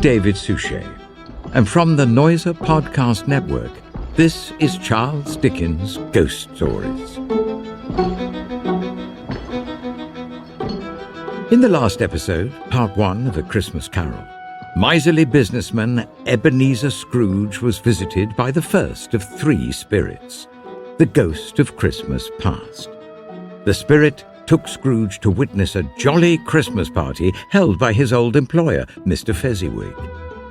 David Suchet, and from the Noiser Podcast Network, this is Charles Dickens' Ghost Stories. In the last episode, part 1 of A Christmas Carol, miserly businessman Ebenezer Scrooge was visited by the first of 3 spirits, the ghost of Christmas past. The spirit took Scrooge to witness a jolly Christmas party held by his old employer, Mr. Fezziwig,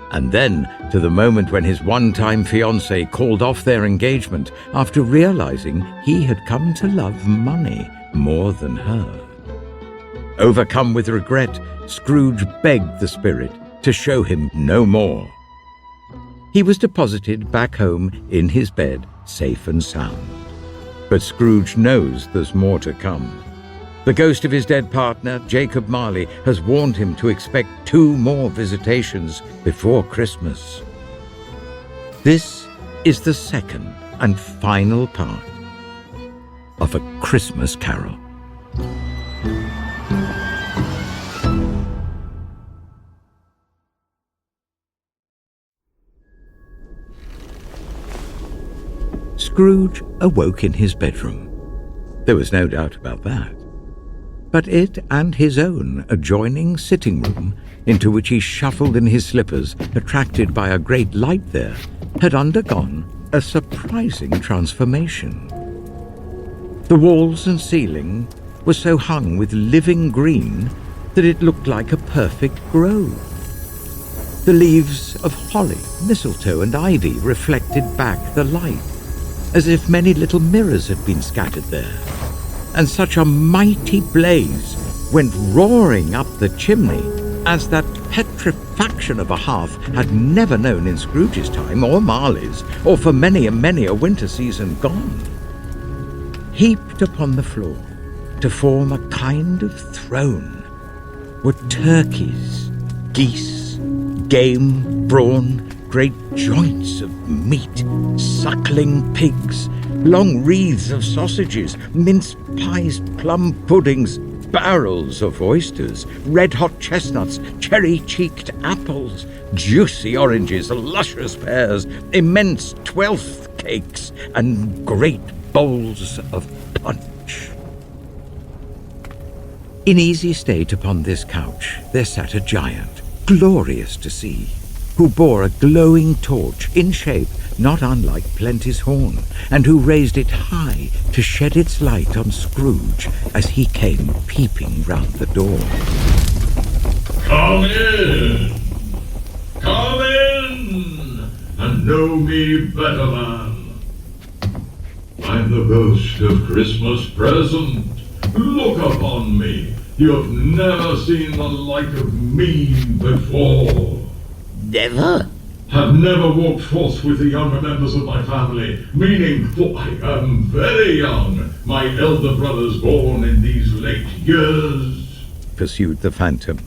and then to the moment when his one-time fiancée called off their engagement after realizing he had come to love money more than her. Overcome with regret, Scrooge begged the spirit to show him no more. He was deposited back home in his bed, safe and sound. But Scrooge knows there's more to come. The ghost of his dead partner, Jacob Marley, has warned him to expect 2 more visitations before Christmas. This is the second and final part of A Christmas Carol. Scrooge awoke in his bedroom. There was no doubt about that. But it and his own adjoining sitting room, into which he shuffled in his slippers, attracted by a great light there, had undergone a surprising transformation. The walls and ceiling were so hung with living green that it looked like a perfect grove. The leaves of holly, mistletoe, and ivy reflected back the light, as if many little mirrors had been scattered there. And such a mighty blaze went roaring up the chimney as that petrifaction of a hearth had never known in Scrooge's time, or Marley's, or for many a winter season gone. Heaped upon the floor, to form a kind of throne, were turkeys, geese, game, brawn, great joints of meat, suckling pigs, long wreaths of sausages, mince pies, plum puddings, barrels of oysters, red-hot chestnuts, cherry-cheeked apples, juicy oranges, luscious pears, immense 12th cakes, and great bowls of punch. In easy state upon this couch there sat a giant, glorious to see, who bore a glowing torch in shape not unlike Plenty's horn, and who raised it high to shed its light on Scrooge as he came peeping round the door. Come in! Come in! And know me better, man. I'm the ghost of Christmas present. Look upon me. You've never seen the like of me before. Never? Have never walked forth with the younger members of my family, meaning, for I am very young, my elder brothers born in these late years, pursued the phantom.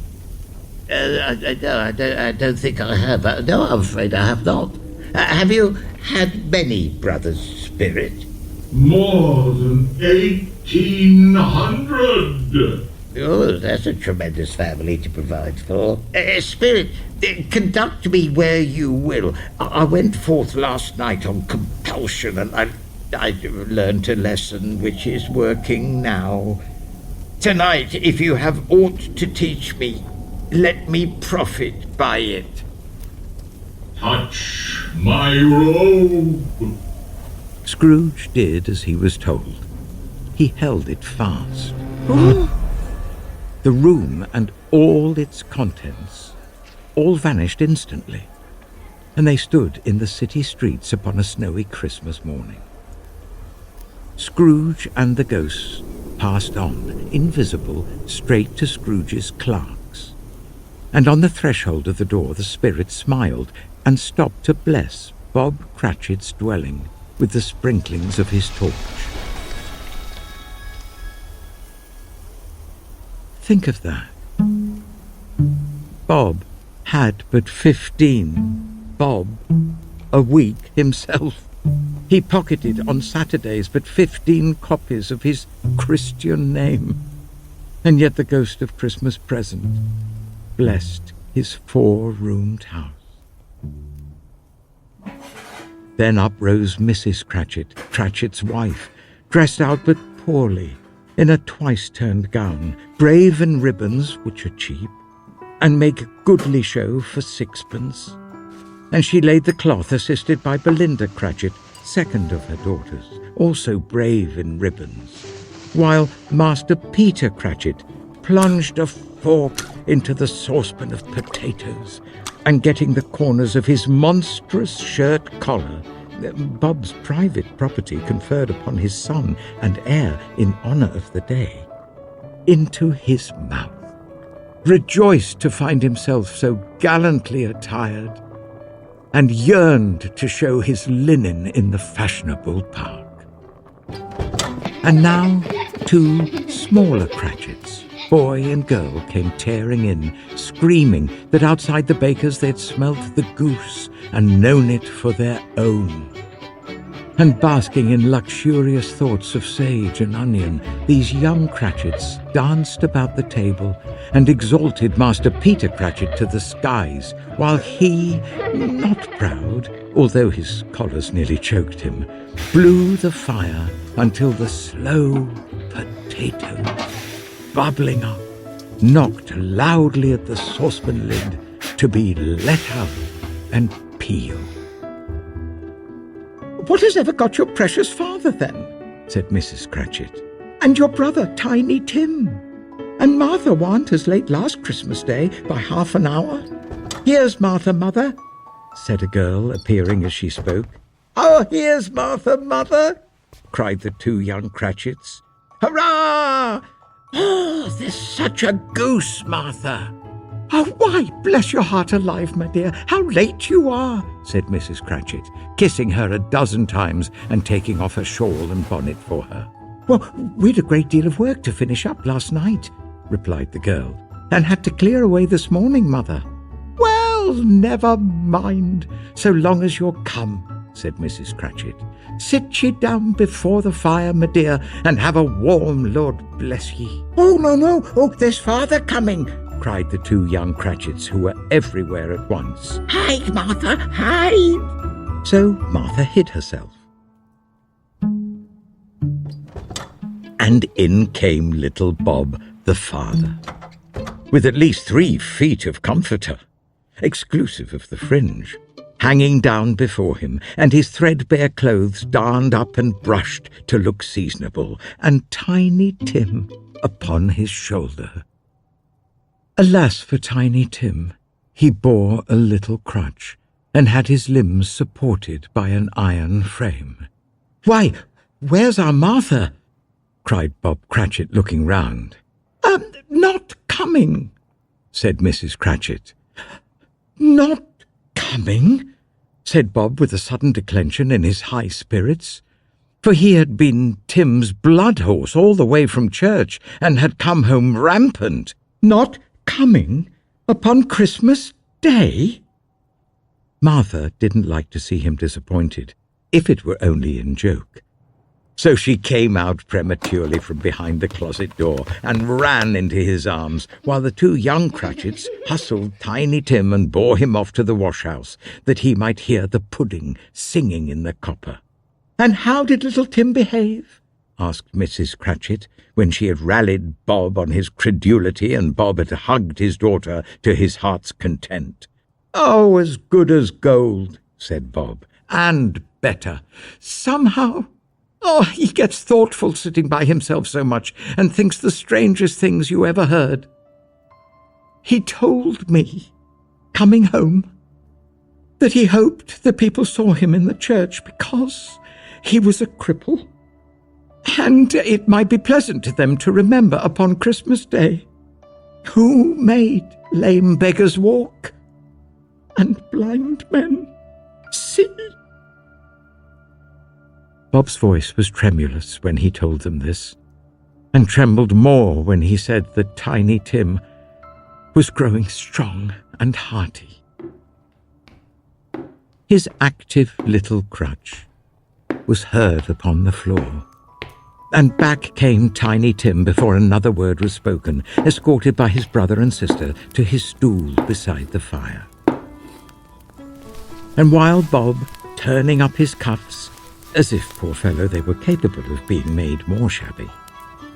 I don't think I have. No, I'm afraid I have not. Have you had many brothers, Spirit? More than 1,800. Oh, that's a tremendous family to provide for. Spirit, conduct me where you will. I went forth last night on compulsion, and I learned a lesson which is working now. Tonight, if you have aught to teach me, let me profit by it. Touch my robe. Scrooge did as he was told. He held it fast. The room and all its contents all vanished instantly, and they stood in the city streets upon a snowy Christmas morning. Scrooge and the ghosts passed on, invisible, straight to Scrooge's clerks, and on the threshold of the door the spirit smiled and stopped to bless Bob Cratchit's dwelling with the sprinklings of his torch. Think of that. Bob had but 15 bob a week himself. He pocketed on Saturdays but 15 copies of his Christian name, and yet the ghost of Christmas present blessed his 4-roomed house. Then up rose Mrs. Cratchit, Cratchit's wife, dressed out but poorly, in a twice-turned gown, brave in ribbons, which are cheap, and make goodly show for 6pence. And she laid the cloth, assisted by Belinda Cratchit, second of her daughters, also brave in ribbons, while Master Peter Cratchit plunged a fork into the saucepan of potatoes, and getting the corners of his monstrous shirt collar, Bob's private property conferred upon his son and heir in honour of the day, into his mouth, rejoiced to find himself so gallantly attired, and yearned to show his linen in the fashionable park. And now 2 smaller Cratchits, boy and girl, came tearing in, screaming that outside the baker's they'd smelt the goose and known it for their own. And basking in luxurious thoughts of sage and onion, these young Cratchits danced about the table and exalted Master Peter Cratchit to the skies, while he, not proud, although his collars nearly choked him, blew the fire until the slow potatoes, bubbling up, knocked loudly at the saucepan lid to be let out and peeled. "What has ever got your precious father, then?" said Mrs. Cratchit. "And your brother, Tiny Tim? And Martha warn't as late last Christmas Day by half an hour?" "Here's Martha, mother," said a girl, appearing as she spoke. "Oh, here's Martha, mother!" cried the 2 young Cratchits. "Hurrah! Oh, there's such a goose, Martha!" "Oh, why, bless your heart alive, my dear, how late you are!" said Mrs. Cratchit, kissing her a dozen times and taking off her shawl and bonnet for her. "Well, we'd a great deal of work to finish up last night," replied the girl, "and had to clear away this morning, mother." "Well, never mind, so long as you're come," said Mrs. Cratchit. "Sit ye down before the fire, my dear, and have a warm, Lord bless ye." "Oh, no, oh, there's father coming," cried the 2 young Cratchits, who were everywhere at once. "Hide, Martha, hide!" So Martha hid herself. And in came little Bob, the father, with at least 3 feet of comforter, exclusive of the fringe, hanging down before him, and his threadbare clothes darned up and brushed to look seasonable, and Tiny Tim upon his shoulder. Alas for Tiny Tim, he bore a little crutch, and had his limbs supported by an iron frame. "Why, where's our Martha?" cried Bob Cratchit, looking round. Not coming," said Mrs. Cratchit. "Not coming?" said Bob with a sudden declension in his high spirits, for he had been Tim's blood horse all the way from church, and had come home rampant. "Not coming upon Christmas Day?" Martha didn't like to see him disappointed, if it were only in joke. So she came out prematurely from behind the closet door and ran into his arms, while the 2 young Cratchits hustled Tiny Tim and bore him off to the wash-house, that he might hear the pudding singing in the copper. "And how did little Tim behave?" asked Mrs. Cratchit, when she had rallied Bob on his credulity and Bob had hugged his daughter to his heart's content. "Oh, as good as gold," said Bob, "and better. Somehow, oh, he gets thoughtful sitting by himself so much, and thinks the strangest things you ever heard. He told me, coming home, that he hoped the people saw him in the church because he was a cripple, and it might be pleasant to them to remember upon Christmas Day who made lame beggars walk and blind men see." Bob's voice was tremulous when he told them this, and trembled more when he said that Tiny Tim was growing strong and hearty. His active little crutch was heard upon the floor, and back came Tiny Tim before another word was spoken, escorted by his brother and sister to his stool beside the fire. And while Bob, turning up his cuffs, as if, poor fellow, they were capable of being made more shabby,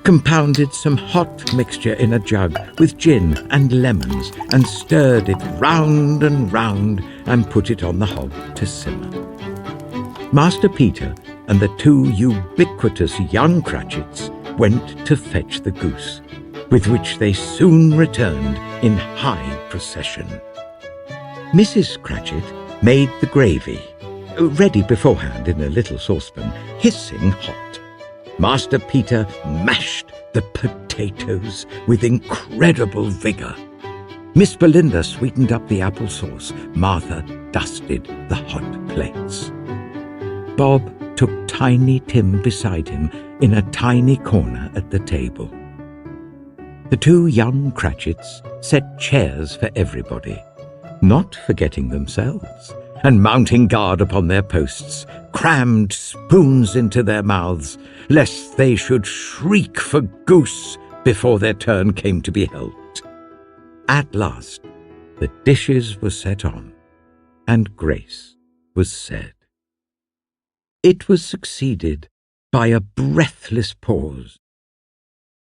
compounded some hot mixture in a jug with gin and lemons and stirred it round and round and put it on the hob to simmer. Master Peter and the two ubiquitous young Cratchits went to fetch the goose, with which they soon returned in high procession. Mrs. Cratchit made the gravy, ready beforehand in a little saucepan, hissing hot. Master Peter mashed the potatoes with incredible vigour. Miss Belinda sweetened up the applesauce. Martha dusted the hot plates. Bob took Tiny Tim beside him in a tiny corner at the table. The two young Cratchits set chairs for everybody, not forgetting themselves, and mounting guard upon their posts, crammed spoons into their mouths, lest they should shriek for goose before their turn came to be helped. At last, the dishes were set on, and grace was said. It was succeeded by a breathless pause,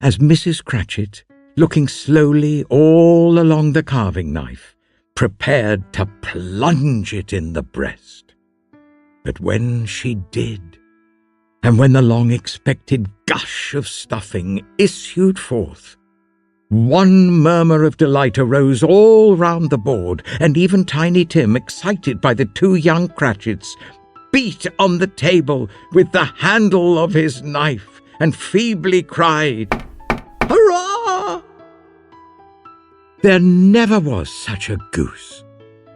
as Mrs. Cratchit, looking slowly all along the carving knife, prepared to plunge it in the breast. But when she did, and when the long-expected gush of stuffing issued forth, one murmur of delight arose all round the board, and even Tiny Tim, excited by the two young Cratchits, beat on the table with the handle of his knife and feebly cried, "Hurrah!" There never was such a goose.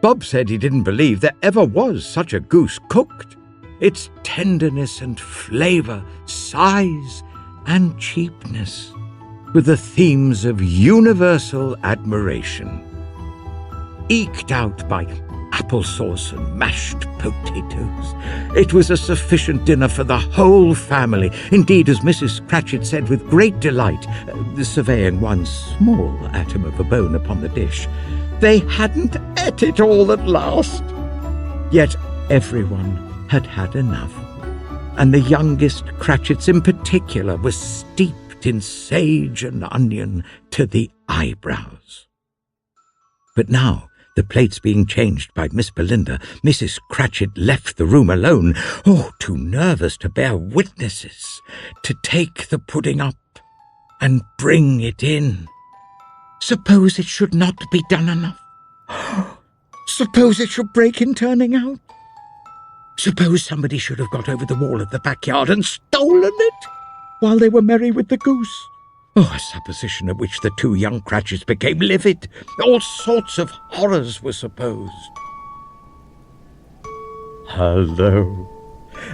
Bob said he didn't believe there ever was such a goose cooked. Its tenderness and flavour, size and cheapness were the themes of universal admiration, eked out by applesauce and mashed potatoes. It was a sufficient dinner for the whole family. Indeed, as Mrs. Cratchit said with great delight, surveying one small atom of a bone upon the dish, they hadn't ate it all at last. Yet everyone had had enough, and the youngest Cratchits in particular were steeped in sage and onion to the eyebrows. But now, the plates being changed by Miss Belinda, Mrs. Cratchit left the room alone, too nervous to bear witnesses, to take the pudding up and bring it in. Suppose it should not be done enough? Suppose it should break in turning out? Suppose somebody should have got over the wall of the backyard and stolen it while they were merry with the goose? A supposition at which the two young Cratchits became livid. All sorts of horrors were supposed. Hello!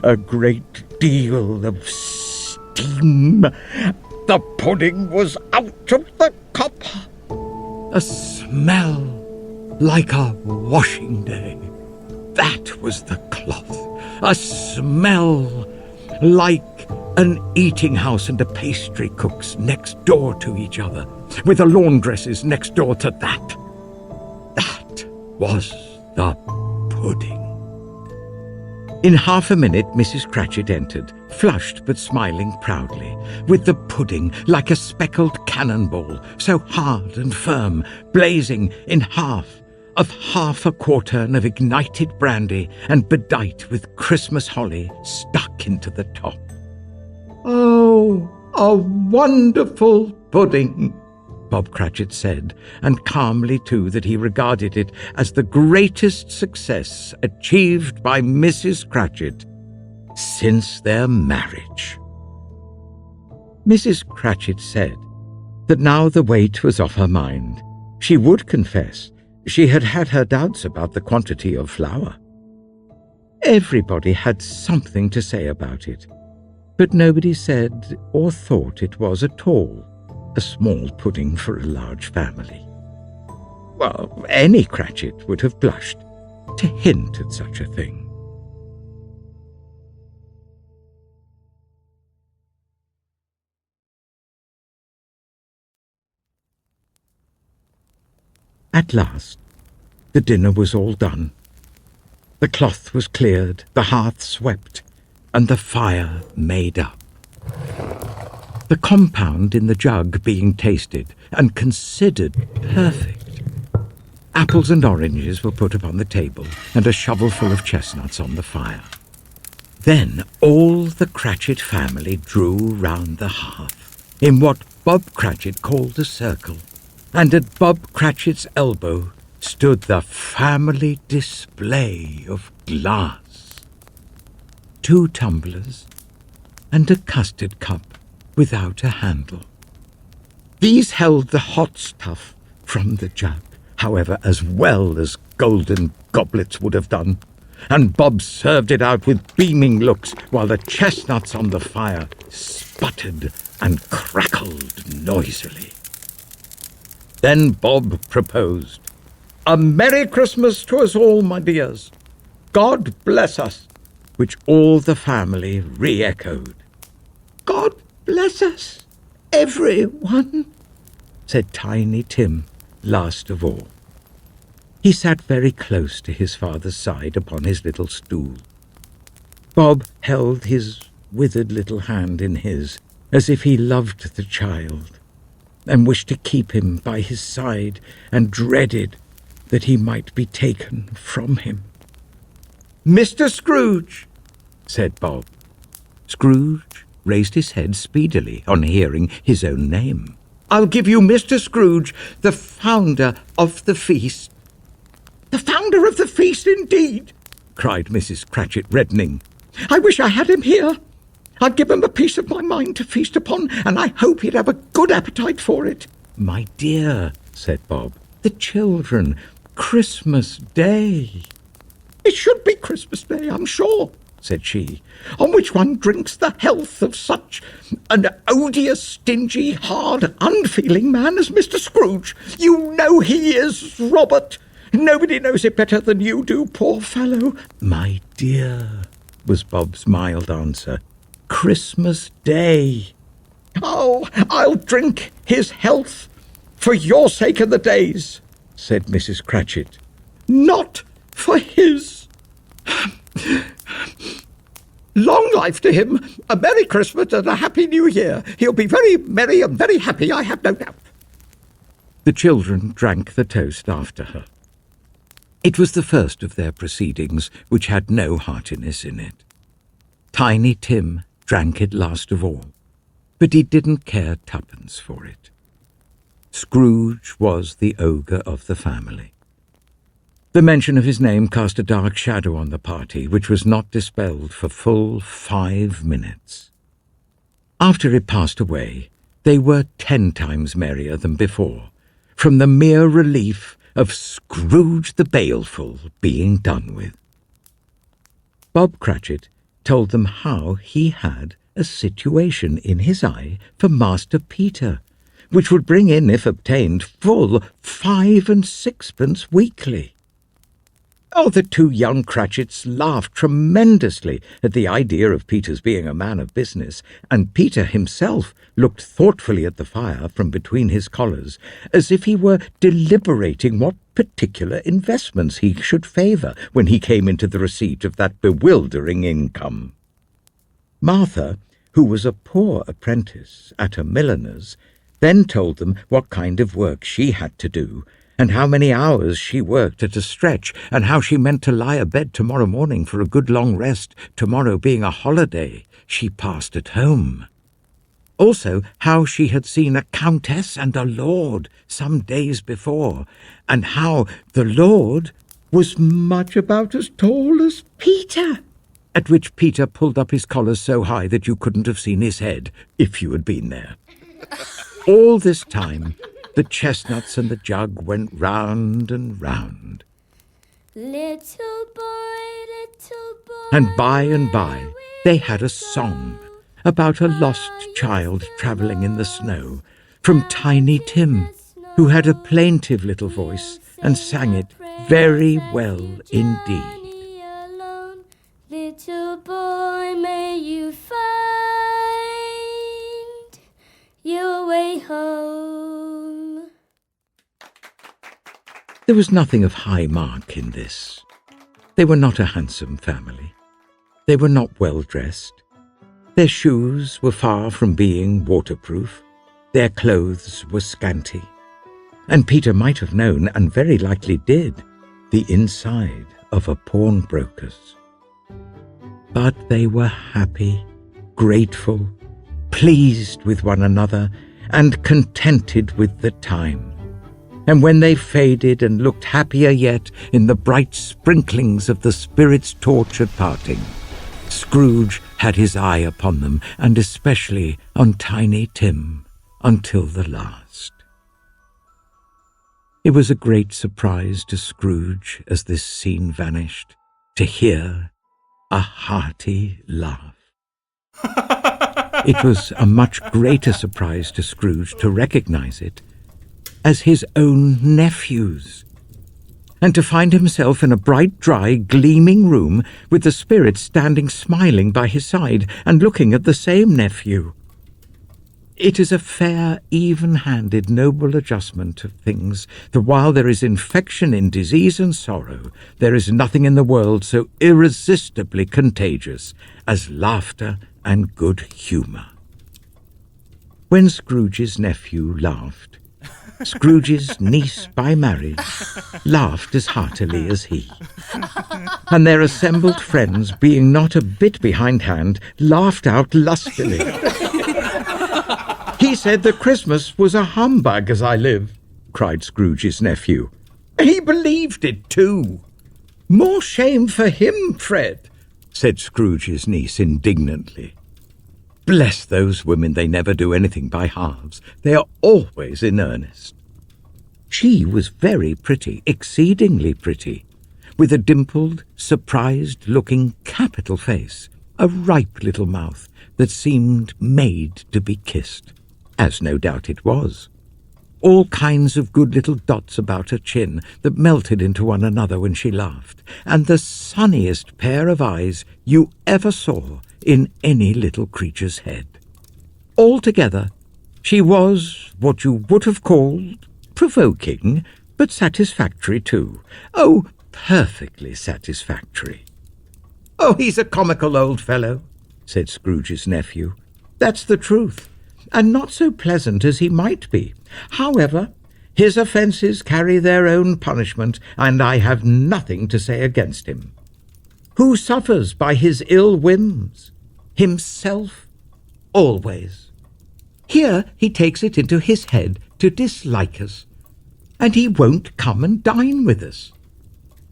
A great deal of steam. The pudding was out of the cup. A smell like a washing day. That was the cloth. A smell like an eating house and a pastry cook's next door to each other, with a laundress's next door to that. That was the pudding. In half a minute, Mrs. Cratchit entered, flushed but smiling proudly, with the pudding like a speckled cannonball, so hard and firm, blazing in half a quartern of ignited brandy and bedight with Christmas holly stuck into the top. "Oh, a wonderful pudding," Bob Cratchit said, and calmly too that he regarded it as the greatest success achieved by Mrs. Cratchit since their marriage. Mrs. Cratchit said that now the weight was off her mind. She would confess she had had her doubts about the quantity of flour. Everybody had something to say about it, but nobody said or thought it was at all a small pudding for a large family. Well, any Cratchit would have blushed to hint at such a thing. At last, the dinner was all done. The cloth was cleared, the hearth swept, and the fire made up. The compound in the jug being tasted and considered perfect. Apples and oranges were put upon the table, and a shovelful of chestnuts on the fire. Then all the Cratchit family drew round the hearth, in what Bob Cratchit called a circle, and at Bob Cratchit's elbow stood the family display of glass. 2 tumblers and a custard cup without a handle. These held the hot stuff from the jug, however, as well as golden goblets would have done, and Bob served it out with beaming looks, while the chestnuts on the fire sputtered and crackled noisily. Then Bob proposed, "A Merry Christmas to us all, my dears. God bless us," which all the family re-echoed. God bless us, everyone, said Tiny Tim, last of all. He sat very close to his father's side upon his little stool. Bob held his withered little hand in his, as if he loved the child, and wished to keep him by his side, and dreaded that he might be taken from him. Mr. Scrooge, said Bob. Scrooge raised his head speedily on hearing his own name. I'll give you Mr. Scrooge, the founder of the feast. The founder of the feast, indeed, cried Mrs. Cratchit, reddening. I wish I had him here. I'd give him a piece of my mind to feast upon, and I hope he'd have a good appetite for it. My dear, said Bob, the children, Christmas Day. It should be Christmas Day, I'm sure, said she, on which one drinks the health of such an odious, stingy, hard, unfeeling man as Mr. Scrooge. You know he is, Robert. Nobody knows it better than you do, poor fellow. My dear, was Bob's mild answer, Christmas Day. Oh, I'll drink his health for your sake and the day's, said Mrs. Cratchit. Not for his. Long life to him, a Merry Christmas and a Happy New Year. He'll be very merry and very happy, I have no doubt. The children drank the toast after her. It was the first of their proceedings which had no heartiness in it. Tiny Tim drank it last of all, but he didn't care twopence for it. Scrooge was the ogre of the family. The mention of his name cast a dark shadow on the party, which was not dispelled for full 5 minutes. After it passed away, they were 10 times merrier than before, from the mere relief of Scrooge the Baleful being done with. Bob Cratchit told them how he had a situation in his eye for Master Peter, which would bring in, if obtained, full 5 and 6pence weekly. Oh, the 2 young Cratchits laughed tremendously at the idea of Peter's being a man of business, and Peter himself looked thoughtfully at the fire from between his collars, as if he were deliberating what particular investments he should favour when he came into the receipt of that bewildering income. Martha, who was a poor apprentice at a milliner's, then told them what kind of work she had to do, and how many hours she worked at a stretch, and how she meant to lie abed tomorrow morning for a good long rest, tomorrow being a holiday she passed at home. Also how she had seen a countess and a lord some days before, and how the lord was much about as tall as Peter, at which Peter pulled up his collars so high that you couldn't have seen his head if you had been there. All this time the chestnuts and the jug went round and round. Little boy, and by they had a song about a lost child travelling in the snow, from Tiny Tim, who had a plaintive little voice and sang it very well indeed. alone. Little boy, may you find your way home. There was nothing of high mark in this. They were not a handsome family. They were not well dressed. Their shoes were far from being waterproof. Their clothes were scanty. And Peter might have known, and very likely did, the inside of a pawnbroker's. But they were happy, grateful, pleased with one another, and contented with the time. And when they faded and looked happier yet in the bright sprinklings of the spirit's torch at parting, Scrooge had his eye upon them, and especially on Tiny Tim, until the last. It was a great surprise to Scrooge, as this scene vanished, to hear a hearty laugh. It was a much greater surprise to Scrooge to recognize it as his own nephew's, and to find himself in a bright, dry, gleaming room with the spirit standing smiling by his side and looking at the same nephew. It is a fair, even-handed, noble adjustment of things that while there is infection in disease and sorrow, there is nothing in the world so irresistibly contagious as laughter and good humour. When Scrooge's nephew laughed, Scrooge's niece by marriage laughed as heartily as he. And their assembled friends, being not a bit behindhand, laughed out lustily. "He said that Christmas was a humbug, as I live," cried Scrooge's nephew. "He believed it too." "More shame for him, Fred," said Scrooge's niece indignantly. "Bless those women, they never do anything by halves. They are always in earnest." She was very pretty, exceedingly pretty, with a dimpled, surprised-looking capital face, a ripe little mouth that seemed made to be kissed, as no doubt it was. All kinds of good little dots about her chin that melted into one another when she laughed, and the sunniest pair of eyes you ever saw in any little creature's head. Altogether, she was what you would have called provoking, but satisfactory too. Oh, perfectly satisfactory. "Oh, he's a comical old fellow," said Scrooge's nephew. "That's the truth, and not so pleasant as he might be. However, his offences carry their own punishment, and I have nothing to say against him. Who suffers by his ill whims? Himself, always. Here he takes it into his head to dislike us, and he won't come and dine with us.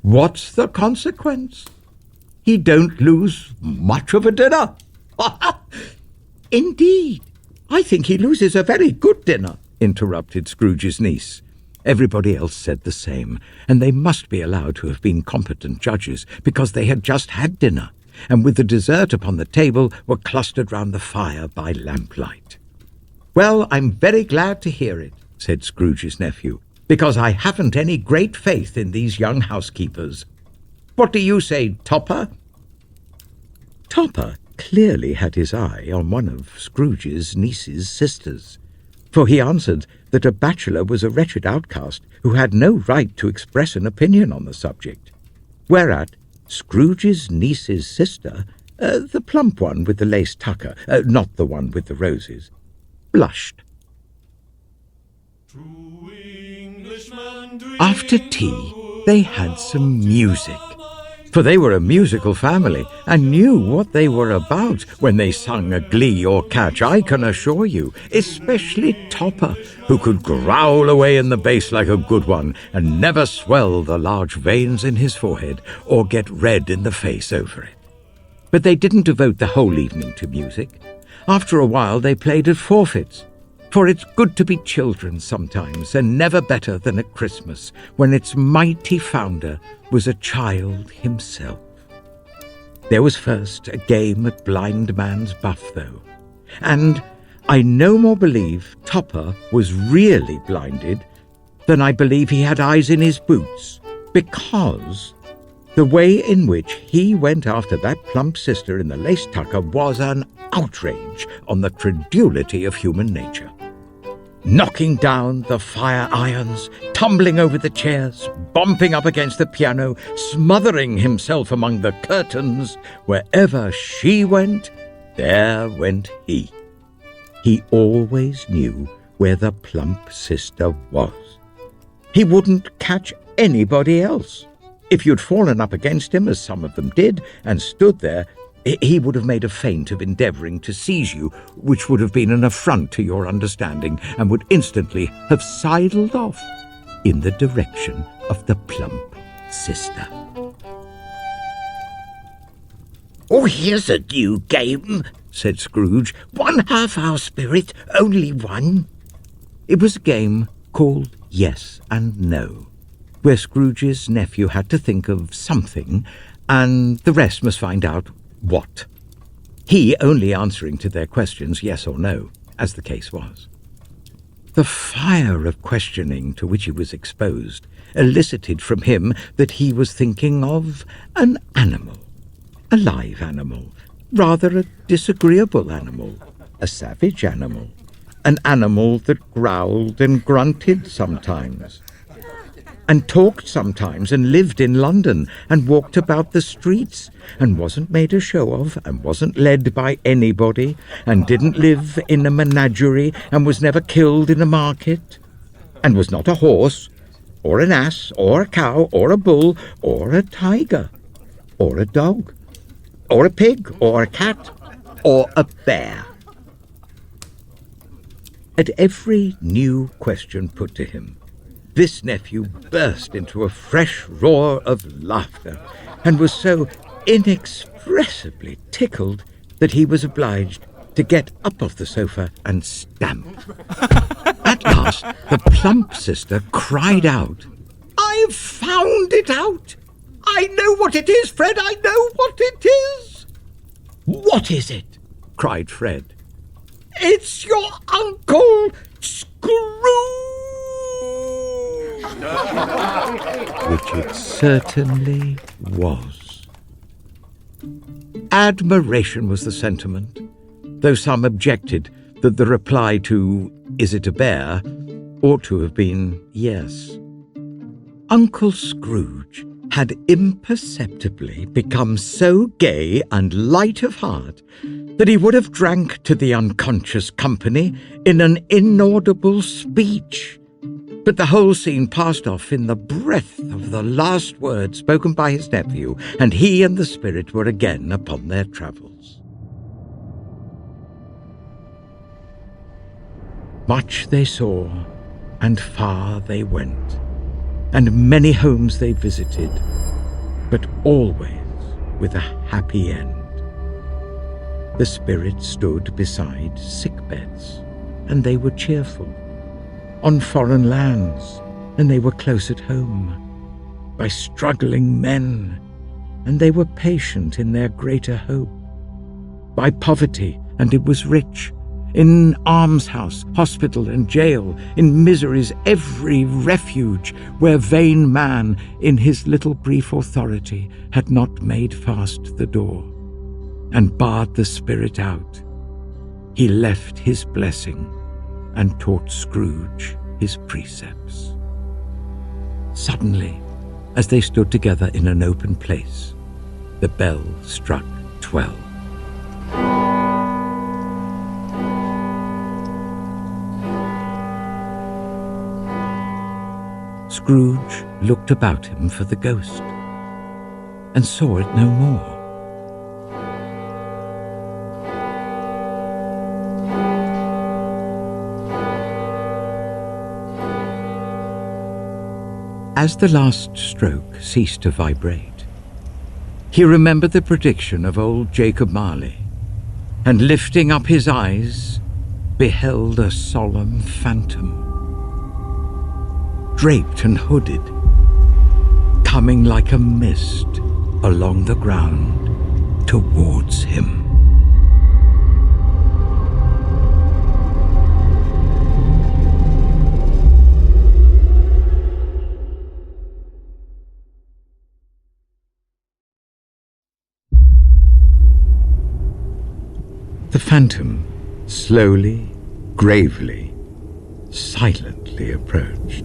What's the consequence? He don't lose much of a dinner." "Indeed, I think he loses a very good dinner," interrupted Scrooge's niece. Everybody else said the same, and they must be allowed to have been competent judges, because they had just had dinner, and with the dessert upon the table were clustered round the fire by lamplight. "Well, I'm very glad to hear it," said Scrooge's nephew, "because I haven't any great faith in these young housekeepers. What do you say, Topper?" Topper clearly had his eye on one of Scrooge's niece's sisters, for he answered that a bachelor was a wretched outcast who had no right to express an opinion on the subject, whereat Scrooge's niece's sister, the plump one with the lace tucker, not the one with the roses, blushed. After tea, they had some music, for they were a musical family and knew what they were about when they sung a glee or catch, I can assure you, especially Topper, who could growl away in the bass like a good one and never swell the large veins in his forehead or get red in the face over it. But they didn't devote the whole evening to music. After a while they played at forfeits, for it's good to be children sometimes, and never better than at Christmas, when its mighty founder was a child himself. There was first a game at blind man's buff, though, and I no more believe Topper was really blinded than I believe he had eyes in his boots, because the way in which he went after that plump sister in the lace tucker was an outrage on the credulity of human nature. knocking down the fire irons, tumbling over the chairs, bumping up against the piano, smothering himself among the curtains. Wherever she went, there went he. He always knew where the plump sister was. He wouldn't catch anybody else. If you'd fallen up against him, as some of them did, and stood there, he would have made a feint of endeavouring to seize you, which would have been an affront to your understanding, and would instantly have sidled off in the direction of the plump sister. "Oh, here's a new game," said Scrooge. "One half-hour spirit, only one." It was a game called Yes and No, where Scrooge's nephew had to think of something, and the rest must find out what. He only answering to their questions yes or no, as the case was. The fire of questioning to which he was exposed elicited from him that he was thinking of an animal, a live animal, rather a disagreeable animal, a savage animal, an animal that growled and grunted sometimes, and talked sometimes, and lived in London, and walked about the streets, and wasn't made a show of, and wasn't led by anybody, and didn't live in a menagerie, and was never killed in a market, and was not a horse, or an ass, or a cow, or a bull, or a tiger, or a dog, or a pig, or a cat, or a bear. At every new question put to him, this nephew burst into a fresh roar of laughter, and was so inexpressibly tickled that he was obliged to get up off the sofa and stamp. At last, the plump sister cried out, "I've found it out! I know what it is, Fred, I know what it is!" "What is it?" cried Fred. "It's your Uncle Scrooge!" Which it certainly was. Admiration was the sentiment, though some objected that the reply to "Is it a bear?" ought to have been yes. Uncle Scrooge had imperceptibly become so gay and light of heart that he would have drank to the unconscious company in an inaudible speech. But the whole scene passed off in the breath of the last word spoken by his nephew, and he and the spirit were again upon their travels. Much they saw, and far they went, and many homes they visited, but always with a happy end. The spirit stood beside sick beds, and they were cheerful. On foreign lands, and they were close at home. By struggling men, and they were patient in their greater hope. By poverty, and it was rich. In almshouse, hospital, and jail, in misery's every refuge, where vain man, in his little brief authority, had not made fast the door, and barred the spirit out, he left his blessing, and taught Scrooge his precepts. Suddenly, as they stood together in an open place, the bell struck 12. Scrooge looked about him for the ghost, and saw it no more. As the last stroke ceased to vibrate, he remembered the prediction of old Jacob Marley, and lifting up his eyes, beheld a solemn phantom, draped and hooded, coming like a mist along the ground towards him. The phantom, slowly, gravely, silently approached.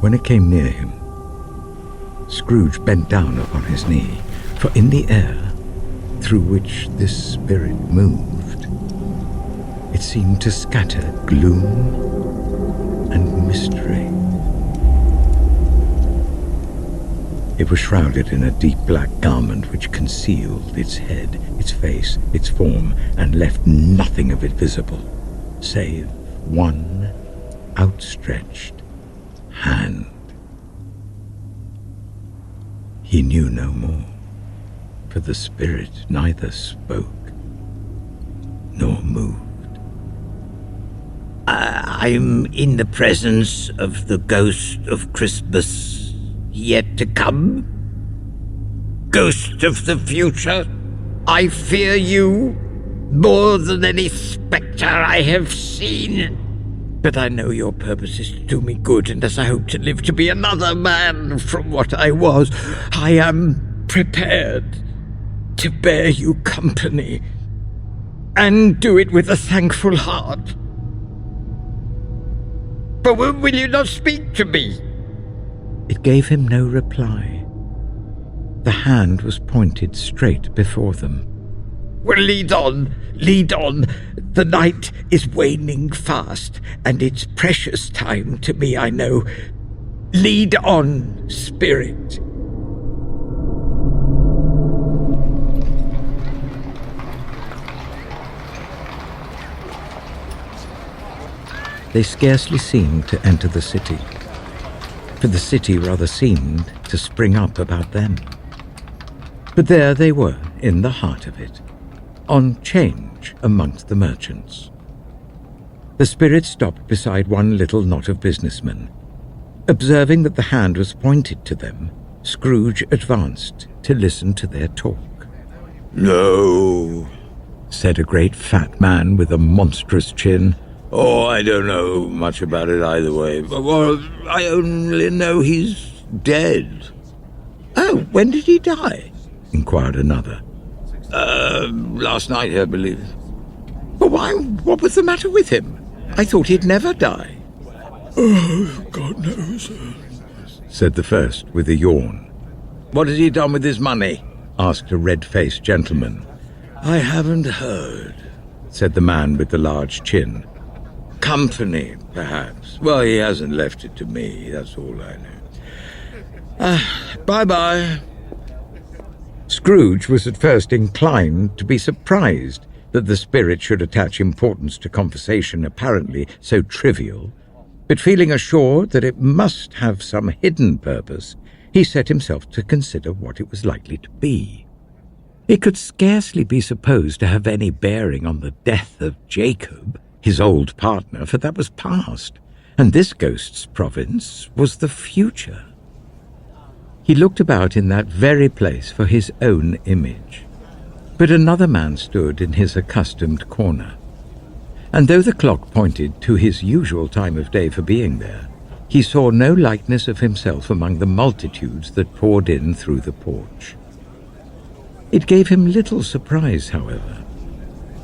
When it came near him, Scrooge bent down upon his knee, for in the air through which this spirit moved, it seemed to scatter gloom and mystery. It was shrouded in a deep black garment which concealed its head, its face, its form, and left nothing of it visible, save one outstretched hand. He knew no more, for the spirit neither spoke nor moved. I'm in the presence of the ghost of Christmas yet to come. Ghost of the future, I fear you more than any spectre I have seen. But I know your purpose is to do me good, and as I hope to live to be another man from what I was, I am prepared to bear you company, and do it with a thankful heart. But will you not speak to me? It gave him no reply. The hand was pointed straight before them. Well, lead on, lead on. The night is waning fast, and it's precious time to me, I know. Lead on, spirit. They scarcely seemed to enter the city, for the city rather seemed to spring up about them. But there they were, in the heart of it, on 'change amongst the merchants. The spirit stopped beside one little knot of businessmen. Observing that the hand was pointed to them, Scrooge advanced to listen to their talk. "No," said a great fat man with a monstrous chin. "Oh, I don't know much about it either way. Well, I only know he's dead." "Oh, when did he die?" inquired another. Last night, I believe." "But why? What was the matter with him? I thought he'd never die." "Oh, God knows," said the first with a yawn. "What has he done with his money?" asked a red-faced gentleman. "I haven't heard," said the man with the large chin. "Company, perhaps. Well, he hasn't left it to me, that's all I know. Bye-bye." Scrooge was at first inclined to be surprised that the spirit should attach importance to conversation apparently so trivial, but feeling assured that it must have some hidden purpose, he set himself to consider what it was likely to be. It could scarcely be supposed to have any bearing on the death of Jacob, his old partner, for that was past, and this ghost's province was the future. He looked about in that very place for his own image, but another man stood in his accustomed corner, and though the clock pointed to his usual time of day for being there, he saw no likeness of himself among the multitudes that poured in through the porch. It gave him little surprise, however,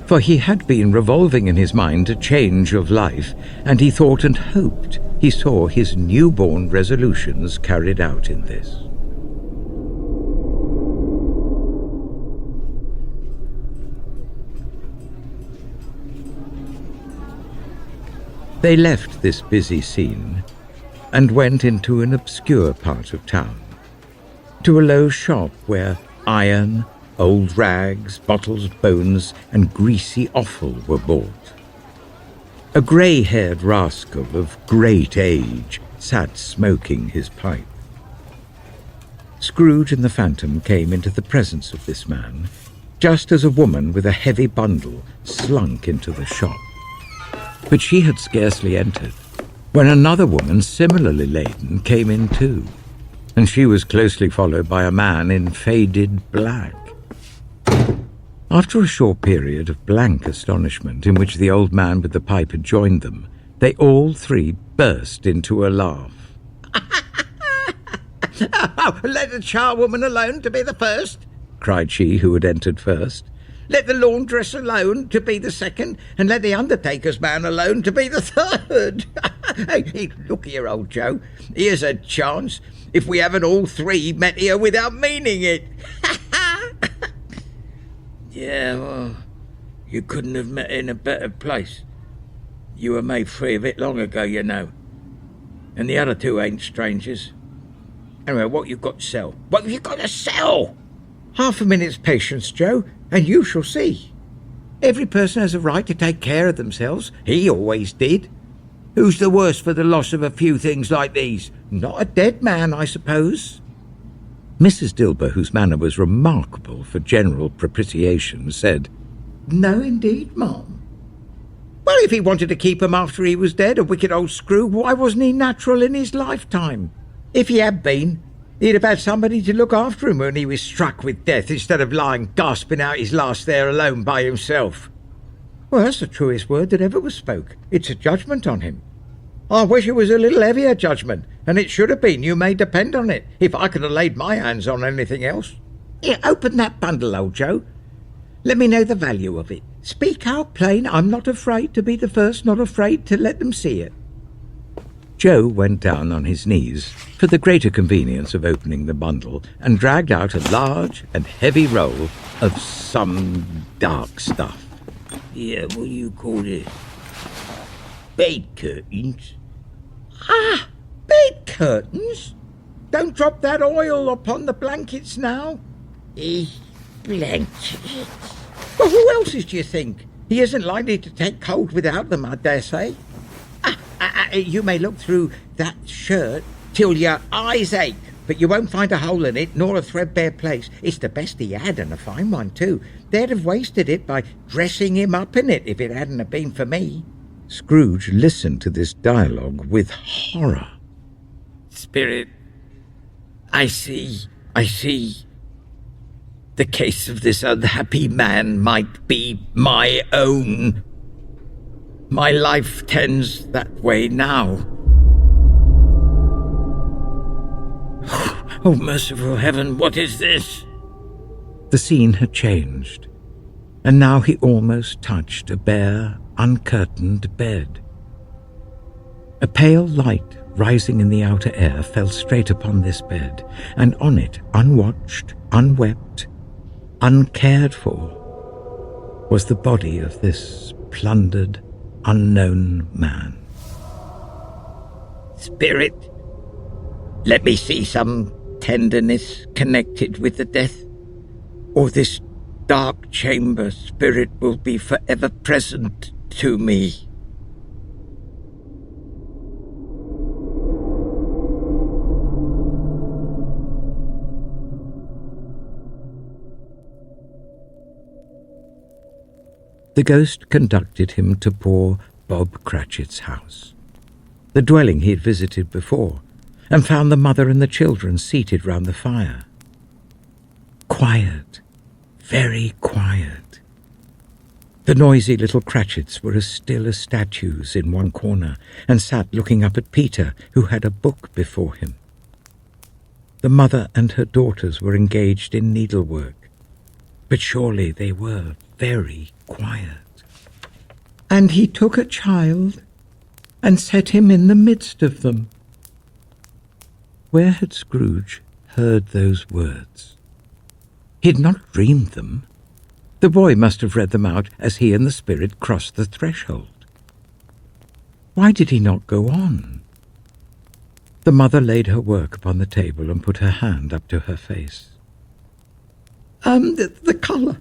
for he had been revolving in his mind a change of life, and he thought and hoped he saw his newborn resolutions carried out in this. They left this busy scene and went into an obscure part of town, to a low shop where iron, old rags, bottles, bones, and greasy offal were bought. A grey-haired rascal of great age sat smoking his pipe. Scrooge and the Phantom came into the presence of this man, just as a woman with a heavy bundle slunk into the shop. But she had scarcely entered when another woman similarly laden came in too, and she was closely followed by a man in faded black. After a short period of blank astonishment in which the old man with the pipe had joined them, they all three burst into a laugh. Oh, let the charwoman alone to be the first, cried she who had entered first. Let the laundress alone to be the second, and let the undertaker's man alone to be the third. Hey, look here, old Joe. Here's a chance if we haven't all three met here without meaning it. Yeah, well, you couldn't have met in a better place. You were made free of it long ago, you know. And the other two ain't strangers. Anyway, what you got to sell? What have you got to sell? Half a minute's patience, Joe, and you shall see. Every person has a right to take care of themselves. He always did. Who's the worse for the loss of a few things like these? Not a dead man, I suppose. Mrs. Dilber, whose manner was remarkable for general propitiation, said, No, indeed, ma'am. Well, if he wanted to keep him after he was dead, a wicked old screw, why wasn't he natural in his lifetime? If he had been, he'd have had somebody to look after him when he was struck with death, instead of lying gasping out his last there alone by himself. Well, that's the truest word that ever was spoke. It's a judgment on him. I wish it was a little heavier judgment, and it should have been, you may depend on it, if I could have laid my hands on anything else. Here, open that bundle, old Joe. Let me know the value of it. Speak out plain. I'm not afraid to be the first, not afraid to let them see it. Joe went down on his knees for the greater convenience of opening the bundle and dragged out a large and heavy roll of some dark stuff. Yeah, what do you call it? Bed curtains? Ah, bed curtains? Don't drop that oil upon the blankets now. Blankets? Well, who else's do you think? He isn't likely to take cold without them, I dare say. You may look through that shirt till your eyes ache, but you won't find a hole in it, nor a threadbare place. It's the best he had, and a fine one, too. They'd have wasted it by dressing him up in it if it hadn't have been for me. Scrooge listened to this dialogue with horror. Spirit, I see. The case of this unhappy man might be my own. My life tends that way now. Oh, merciful heaven, what is this? The scene had changed, and now he almost touched a bare, uncurtained bed. A pale light rising in the outer air fell straight upon this bed, and on it, unwatched, unwept, uncared for, was the body of this plundered, unknown man. Spirit, let me see some tenderness connected with the death, or this dark chamber spirit will be forever present to me. The ghost conducted him to poor Bob Cratchit's house, the dwelling he had visited before, and found the mother and the children seated round the fire. Quiet, very quiet. The noisy little Cratchits were as still as statues in one corner, and sat looking up at Peter, who had a book before him. The mother and her daughters were engaged in needlework, but surely they were very quiet. And he took a child and set him in the midst of them. Where had Scrooge heard those words? He had not dreamed them. The boy must have read them out as he and the spirit crossed the threshold. Why did he not go on? The mother laid her work upon the table and put her hand up to her face. The colour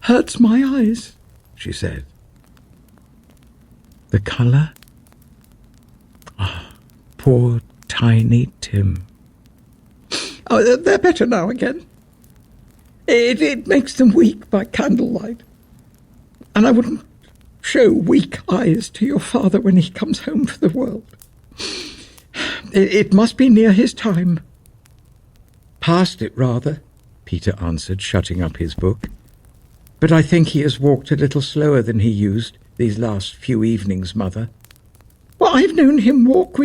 hurts my eyes, she said. The colour? Ah, poor Tiny Tim. Oh, they're better now again. It makes them weak by candlelight. And I wouldn't show weak eyes to your father when he comes home for the world. It must be near his time. Past it, rather, Peter answered, shutting up his book. But I think he has walked a little slower than he used these last few evenings, Mother. Well, I've known him walk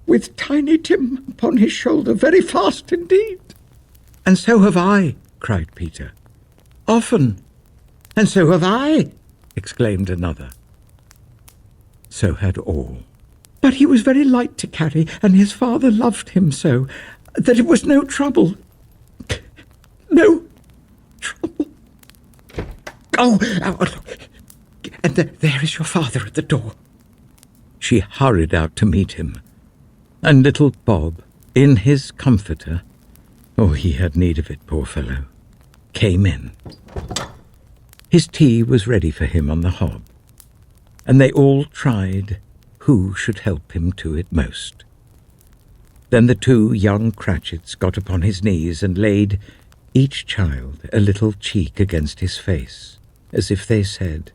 with Tiny Tim upon his shoulder very fast indeed. "And so have I," cried Peter. "Often." "And so have I," exclaimed another. So had all. "But he was very light to carry, and his father loved him so, that it was no trouble. No trouble. Oh, look. And there is your father at the door." She hurried out to meet him, and little Bob, in his comforter, oh, he had need of it, poor fellow, came in. His tea was ready for him on the hob, and they all tried who should help him to it most. Then the two young Cratchits got upon his knees and laid each child a little cheek against his face, as if they said,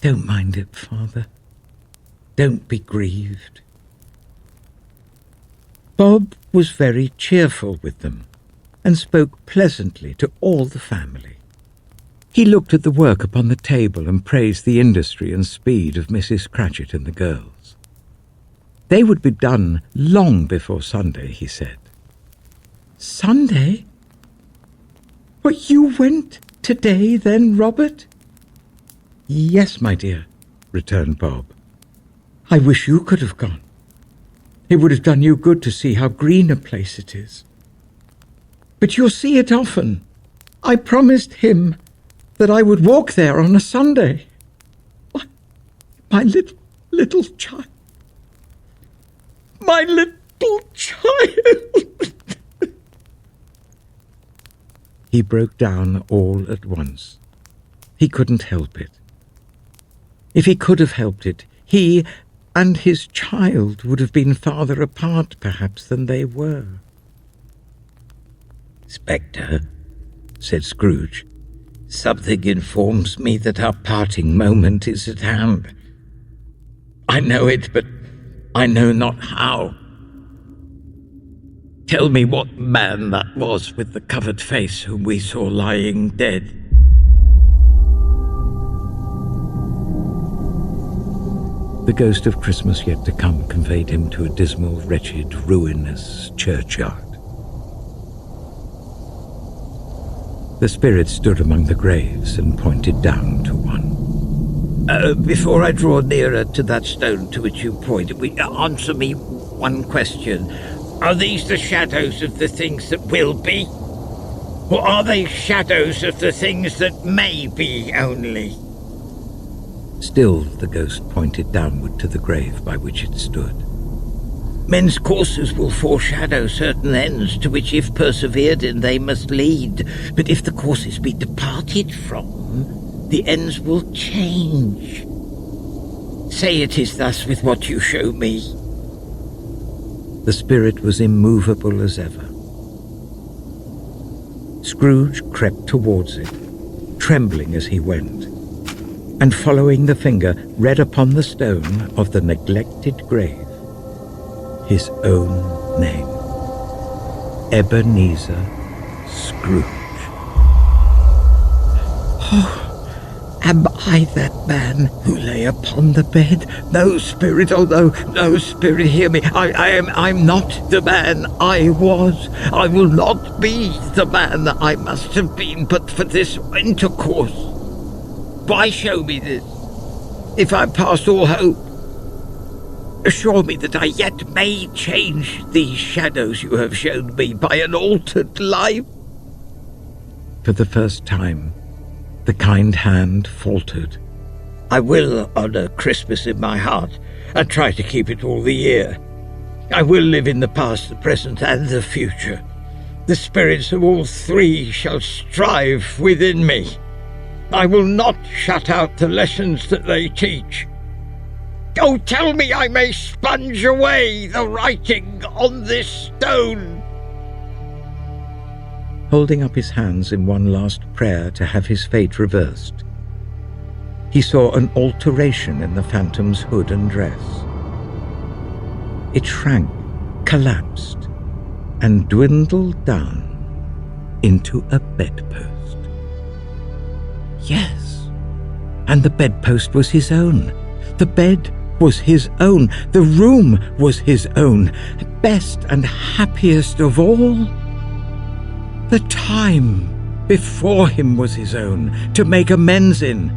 "Don't mind it, father. Don't be grieved." Bob was very cheerful with them, and spoke pleasantly to all the family. He looked at the work upon the table and praised the industry and speed of Mrs. Cratchit and the girls. They would be done long before Sunday, he said. "Sunday? What, you went today then, Robert?" "Yes, my dear," returned Bob. "I wish you could have gone. It would have done you good to see how green a place it is. But you'll see it often. I promised him that I would walk there on a Sunday. My little child. My little child." He broke down all at once. He couldn't help it. If he could have helped it, he and his child would have been farther apart, perhaps, than they were. "Spectre," said Scrooge, "something informs me that our parting moment is at hand. I know it, but I know not how. Tell me what man that was with the covered face whom we saw lying dead." The ghost of Christmas yet to come conveyed him to a dismal, wretched, ruinous churchyard. The spirit stood among the graves and pointed down to one. Before I draw nearer to that stone to which you pointed, answer me one question. Are these the shadows of the things that will be? Or are they shadows of the things that may be only? Still the ghost pointed downward to the grave by which it stood. Men's courses will foreshadow certain ends to which, if persevered in, they must lead. But if the courses be departed from, the ends will change. Say it is thus with what you show me. The spirit was immovable as ever. Scrooge crept towards it, trembling as he went, and following the finger, read upon the stone of the neglected grave his own name, Ebenezer Scrooge. Oh, am I that man who lay upon the bed? No, spirit, oh no, spirit, hear me. I'm not the man I was. I will not be the man that I must have been but for this intercourse. Why show me this, if I'm past all hope? Assure me that I yet may change these shadows you have shown me by an altered life. For the first time, the kind hand faltered. I will honour Christmas in my heart, and try to keep it all the year. I will live in the past, the present, and the future. The spirits of all three shall strive within me. I will not shut out the lessons that they teach. Oh, tell me I may sponge away the writing on this stone. Holding up his hands in one last prayer to have his fate reversed, he saw an alteration in the phantom's hood and dress. It shrank, collapsed, and dwindled down into a bedpost. Yes, and the bedpost was his own. The bed was his own. The room was his own. Best and happiest of all. The time before him was his own, to make amends in.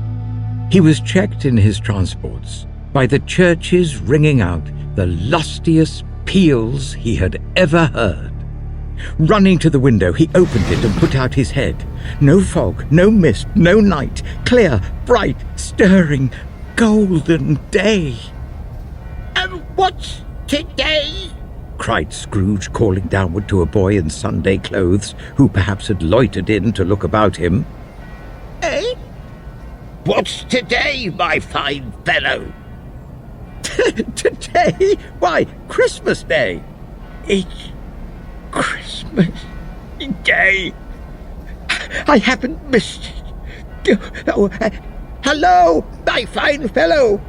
He was checked in his transports by the churches ringing out the lustiest peals he had ever heard. Running to the window, he opened it and put out his head. No fog, no mist, no night, clear, bright, stirring, golden day. And what's today? Cried Scrooge, calling downward to a boy in Sunday clothes who perhaps had loitered in to look about him. Eh? What's today, my fine fellow? Today? Why, Christmas Day. It's Christmas Day. I haven't missed it. Hello, my fine fellow.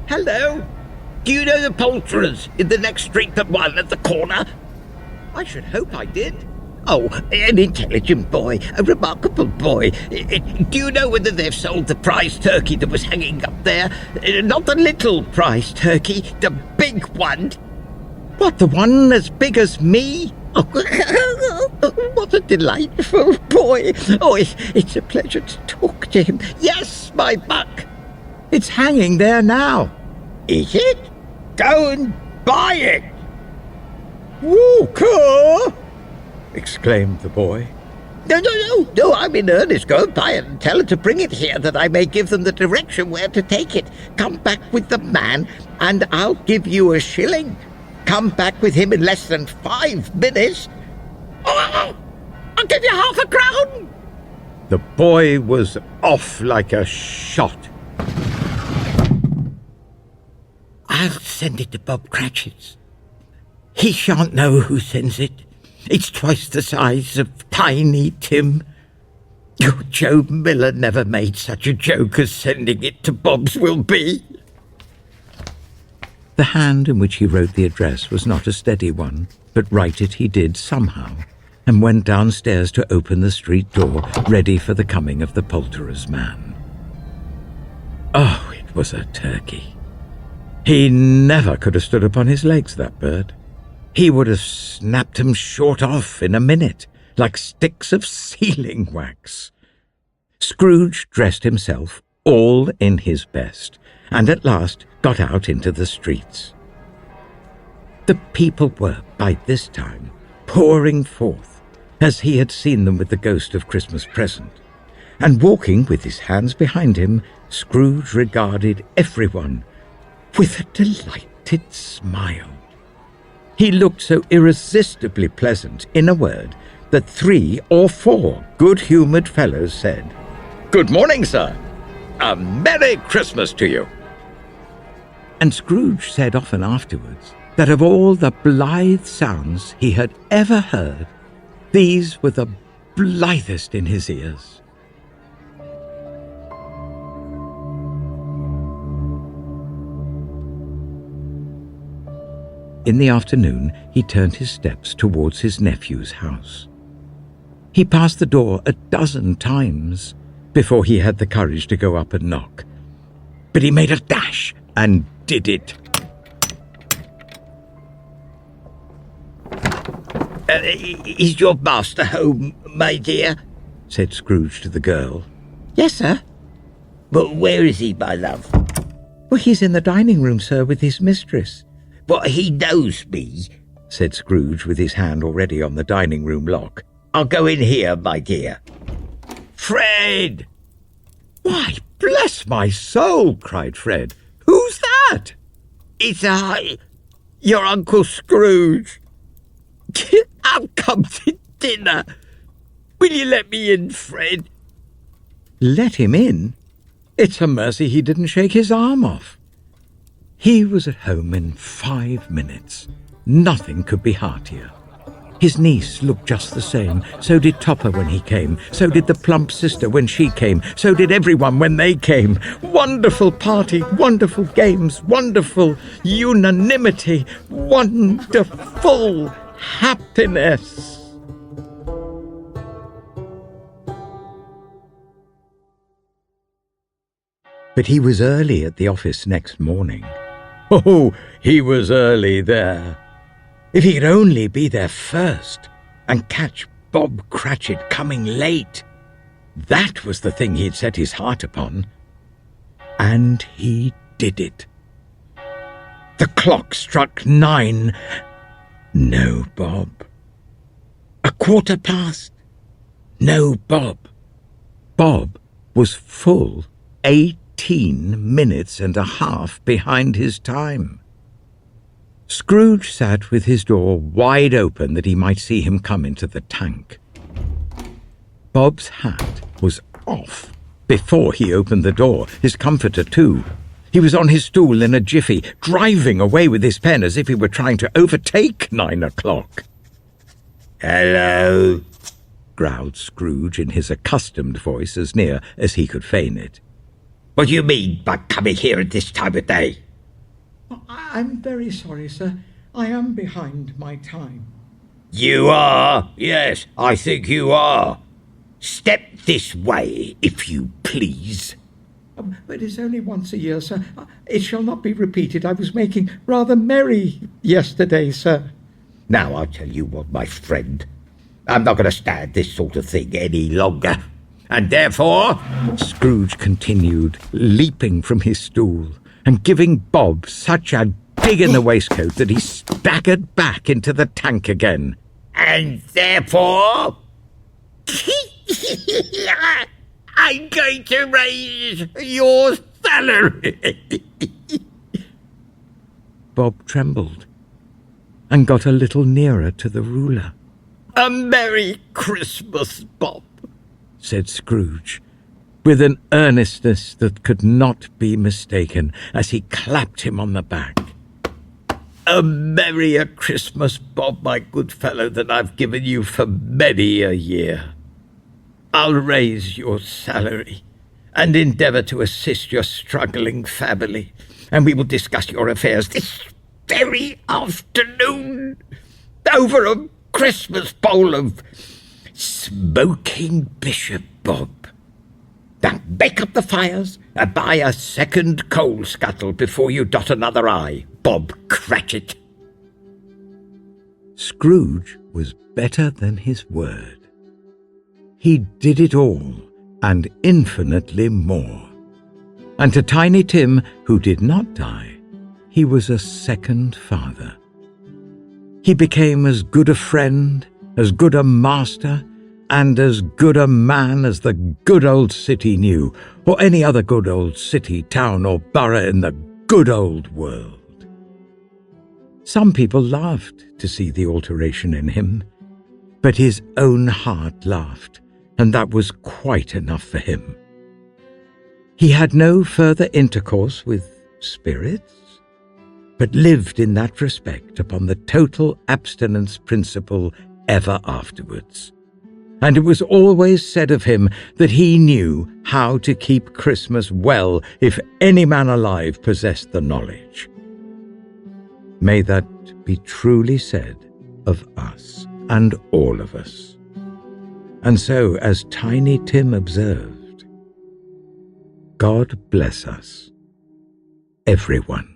Hello. Do you know the poulterers in the next street but one at the corner? I should hope I did. Oh, an intelligent boy, a remarkable boy. Do you know whether they've sold the prize turkey that was hanging up there? Not the little prize turkey, the big one. What, the one as big as me? Oh, what a delightful boy. Oh, it's a pleasure to talk to him. Yes, my buck. It's hanging there now. Is it? Go and buy it. Walker! Exclaimed the boy. No, I'm in earnest. Go and buy it and tell her to bring it here that I may give them the direction where to take it. Come back with the man and I'll give you a shilling. Come back with him in less than 5 minutes. Oh, I'll give you half a crown. The boy was off like a shot. I'll send it to Bob Cratchit's. He shan't know who sends it. It's twice the size of Tiny Tim. Oh, Joe Miller never made such a joke as sending it to Bob's will be. The hand in which he wrote the address was not a steady one, but write it he did somehow, and went downstairs to open the street door, ready for the coming of the poulterer's man. Oh, it was a turkey. He never could have stood upon his legs, that bird. He would have snapped him short off in a minute, like sticks of sealing wax. Scrooge dressed himself, all in his best, and at last got out into the streets. The people were, by this time, pouring forth, as he had seen them with the ghost of Christmas present, and walking with his hands behind him, Scrooge regarded everyone with a delighted smile. He looked so irresistibly pleasant, in a word, that 3 or 4 good-humoured fellows said, "Good morning, sir. A Merry Christmas to you." And Scrooge said often afterwards that of all the blithe sounds he had ever heard, these were the blithest in his ears. In the afternoon, he turned his steps towards his nephew's house. He passed the door 12 times before he had the courage to go up and knock. But he made a dash and did it. Is your master home, my dear? Said Scrooge to the girl. Yes, sir. But where is he, my love? Well, he's in the dining room, sir, with his mistress. But he knows me, said Scrooge with his hand already on the dining room lock. I'll go in here, my dear. Fred! Why, bless my soul, cried Fred. Who's that? It's I, your Uncle Scrooge. I'll come to dinner. Will you let me in, Fred? Let him in? It's a mercy he didn't shake his arm off. He was at home in 5 minutes. Nothing could be heartier. His niece looked just the same. So did Topper when he came. So did the plump sister when she came. So did everyone when they came. Wonderful party, wonderful games, wonderful unanimity, wonderful happiness. But he was early at the office next morning. Oh, he was early there. If he could only be there first and catch Bob Cratchit coming late. That was the thing he'd set his heart upon. And he did it. The clock struck 9. No Bob. 1/4 past. No Bob. Bob was full 18 minutes and a half behind his time. Scrooge sat with his door wide open that he might see him come into the tank. Bob's hat was off before he opened the door, his comforter too. He was on his stool in a jiffy, driving away with his pen as if he were trying to overtake 9 o'clock. Hello, growled Scrooge in his accustomed voice, as near as he could feign it. what do you mean by coming here at this time of day? I'm very sorry, sir. I am behind my time. You are? Yes, I think you are. Step this way, if you please. But it's only once a year, sir. It shall not be repeated. I was making rather merry yesterday, sir. Now, I'll tell you what, my friend. I'm not going to stand this sort of thing any longer. And therefore... Scrooge continued, leaping from his stool and giving Bob such a dig in the waistcoat that he staggered back into the tank again. And therefore... I'm going to raise your salary. Bob trembled and got a little nearer to the ruler. A Merry Christmas, Bob, said Scrooge, with an earnestness that could not be mistaken, as he clapped him on the back. A merrier Christmas, Bob, my good fellow, than I've given you for many a year. I'll raise your salary and endeavour to assist your struggling family, and we will discuss your affairs this very afternoon over a Christmas bowl of smoking bishop, Bob. Now make up the fires and buy a second coal scuttle before you dot another I, Bob Cratchit. Scrooge was better than his word. He did it all, and infinitely more. And to Tiny Tim, who did not die, he was a second father. He became as good a friend, as good a master, and as good a man as the good old city knew, or any other good old city, town, or borough in the good old world. Some people laughed to see the alteration in him, but his own heart laughed, and that was quite enough for him. He had no further intercourse with spirits, but lived in that respect upon the total abstinence principle ever afterwards. And it was always said of him that he knew how to keep Christmas well if any man alive possessed the knowledge. May that be truly said of us and all of us. And so, as Tiny Tim observed, God bless us, everyone.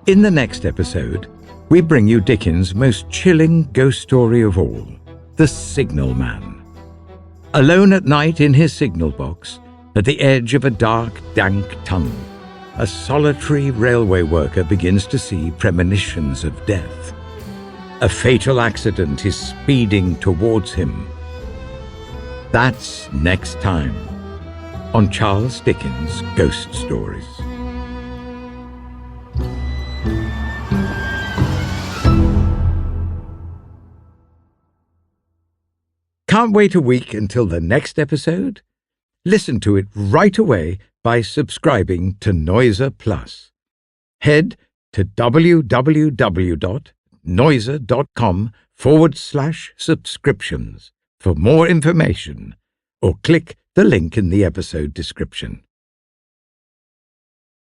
In the next episode, we bring you Dickens' most chilling ghost story of all, The Signal Man. Alone at night in his signal box, at the edge of a dark, dank tunnel, a solitary railway worker begins to see premonitions of death. A fatal accident is speeding towards him. That's next time on Charles Dickens' Ghost Stories. Can't wait a week until the next episode? Listen to it right away by subscribing to Noiser Plus. Head to www.noiser.com/subscriptions for more information, or click the link in the episode description.